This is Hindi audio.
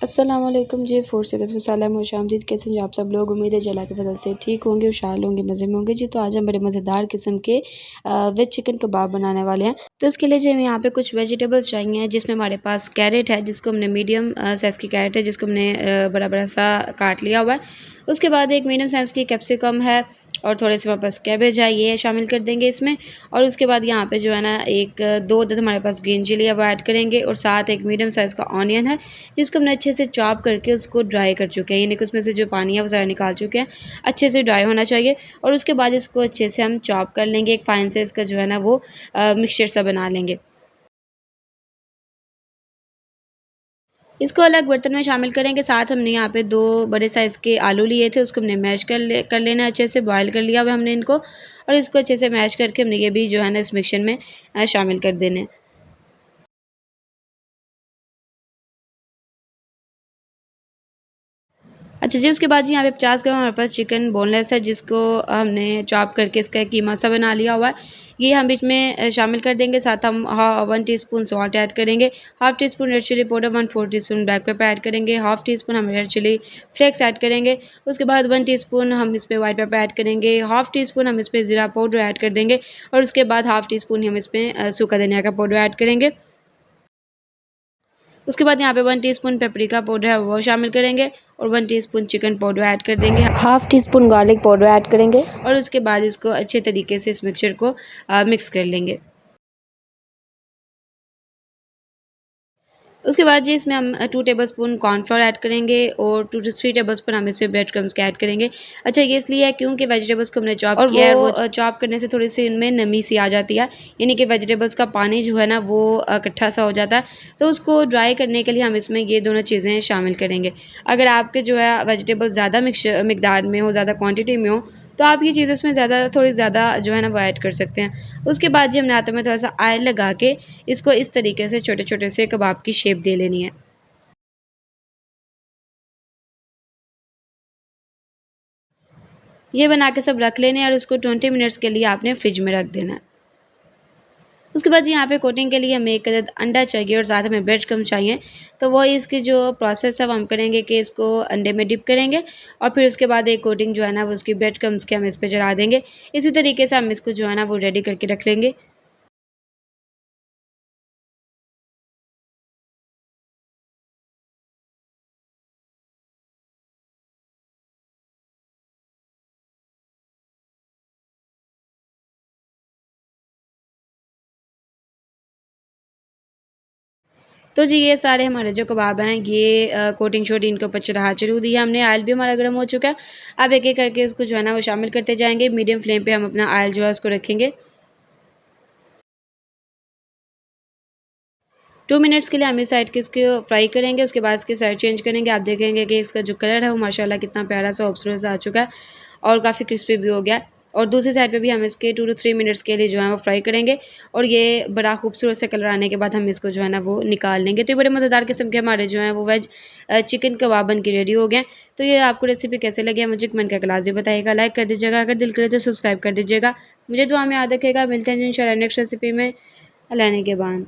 अस्सलामुअलैकुम जी, फ़ूड सेकंड्स मसाला में खुशामदीद। कैसे हैं आप सब लोग? उम्मीद है अल्लाह के फज़ल से ठीक होंगे, खुशहाल होंगे, मज़े में होंगे जी। तो आज हम बड़े मज़ेदार किस्म के वेज चिकन कबाब बनाने वाले हैं। तो इसके लिए जी हमें यहाँ पे कुछ वेजिटेबल्स चाहिए, जिसमें हमारे पास कैरेट है, जिसको हमने मीडियम साइज़ की कैरेट है, जिसको हमने बड़ा-बड़ा सा काट लिया हुआ है। उसके बाद एक मीडियम साइज़ की कैप्सिकम है और थोड़े से हमारे पास कैबेज है, ये शामिल कर देंगे इसमें। और उसके बाद यहाँ पे जो है ना एक 2 अदद हमारे पास ग्रीन चिली है वो ऐड करेंगे और साथ एक मीडियम साइज़ का ऑनियन है, जिसको हमने अच्छे से चॉप करके उसको ड्राई कर चुके हैं, यानी कि उसमें से जो पानी है वो सारा निकाल चुके हैं। अच्छे से ड्राई होना चाहिए और उसके बाद इसको अच्छे से हम चॉप कर लेंगे, एक फ़ाइन साइज़ का जो है ना वो मिक्सचर सा बना लेंगे। इसको अलग बर्तन में शामिल करेंगे। साथ हमने यहाँ पे 2 बड़े साइज़ के आलू लिए थे, उसको हमने मैश कर लेना है अच्छे से, बॉयल कर लिया हुआ है हमने इनको और इसको अच्छे से मैश करके हमने ये भी जो है ना इस मिक्सचर में शामिल कर देने हैं। अच्छा जी, उसके बाद जी यहाँ पे 50 ग्राम हमारे पास चिकन बोनलेस है, जिसको हमने चॉप करके इसका एक कीमा सा बना लिया हुआ है। ये हम इसमें शामिल कर देंगे। साथ हम 1 टीस्पून सॉल्ट ऐड करेंगे, half teaspoon red chilli powder, 1/4 teaspoon black pepper add करेंगे, हाफ़ टी स्पून हम रेड चिली फ्लेक्स ऐड करेंगे। उसके बाद 1 टीस्पून हम इसमें व्हाइट पेपर ऐड करेंगे, हाफ़ टी स्पून हम इसमें ज़ीरा पाउडर ऐड कर देंगे और उसके बाद हाफ़ टी स्पून हम इसमें सूखा धनिया का पाउडर ऐड करेंगे। उसके बाद यहाँ पे 1 टीस्पून पेपरिका पाउडर है वो शामिल करेंगे और 1 टीस्पून चिकन पाउडर ऐड कर देंगे, half tea spoon garlic powder add करेंगे और उसके बाद इसको अच्छे तरीके से इस मिक्सचर को मिक्स कर लेंगे। उसके बाद जी इसमें हम 2 टेबलस्पून कॉर्नफ्लोर ऐड करेंगे और 2 टू 3 टेबलस्पून हम इसमें ब्रेड क्रम्स के ऐड करेंगे। अच्छा ये इसलिए है क्योंकि वेजिटेबल्स को हमने चॉप किया है और वो चॉप करने से थोड़ी-सी इनमें नमी सी आ जाती है, यानी कि वेजिटेबल्स का पानी जो है ना वो इकट्ठा सा हो जाता है, तो उसको ड्राई करने के लिए हम इसमें ये दोनों चीज़ें शामिल करेंगे। अगर आपके जो है वेजिटेबल्स ज़्यादा मिकदार में हो, ज़्यादा क्वांटिटी में हो, तो आप ये चीज़ें इसमें थोड़ी ज़्यादा जो है ना वो ऐड कर सकते हैं। उसके बाद जी हमने हाथों में थोड़ा-सा ऑयल लगा के इसको इस तरीके से छोटे-छोटे से कबाब की शेप दे लेनी है। ये बना के सब रख लेने हैं और इसको 20 मिनट्स के लिए आपने फ्रिज में रख देना है। उसके बाद जी यहाँ पे कोटिंग के लिए हमें 1 अदद अंडा चाहिए और साथ में ब्रेड क्रम्ब चाहिए। तो वो इसकी जो प्रोसेस है वो हम करेंगे कि इसको अंडे में डिप करेंगे और फिर उसके बाद एक कोटिंग जो है ना वो उसकी ब्रेड क्रम्ब्स की हम इस पे चढ़ा देंगे। इसी तरीके से हम इसको जो है ना वो रेडी करके रख लेंगे। तो जी ये सारे हमारे जो कबाब हैं ये कोटिंग शोटिंग इनके ऊपर चढ़ा दिया हमने, ऑयल भी हमारा गर्म हो चुका है। अब एक-एक करके इसको जो है ना वो शामिल करते जाएँगे, मीडियम फ्लेम पे हम अपना ऑयल जो है उसको रखेंगे। 2 मिनट्स के लिए हम इस साइड के इसको फ्राई करेंगे, उसके बाद इसकी साइड चेंज करेंगे। आप देखेंगे कि इसका जो कलर है वो माशाल्लाह कितना प्यारा सा खूबसूरत सा आ चुका है और काफ़ी क्रिस्पी भी हो गया है। और दूसरी साइड पे भी हम इसके 2 टू 3 मिनट्स के लिए जो है वो फ्राई करेंगे और ये बड़ा खूबसूरत सा कलर आने के बाद हम इसको जो है ना वो निकाल लेंगे। तो ये बड़े मज़ेदार किस्म के हमारे जो हैं वो वेज चिकन कबाब बन के रेडी हो गए हैं। तो ये आपको रेसिपी कैसे लगी है मुझे कमेंट करके लाज़िम बताइएगा, लाइक कर दीजिएगा, अगर दिल करे तो सब्सक्राइब कर दीजिएगा। मुझे दुआ में याद रखिएगा, मिलते हैं जी इंशाल्लाह नेक्स्ट रेसिपी में। अल्लाह ने के बाद।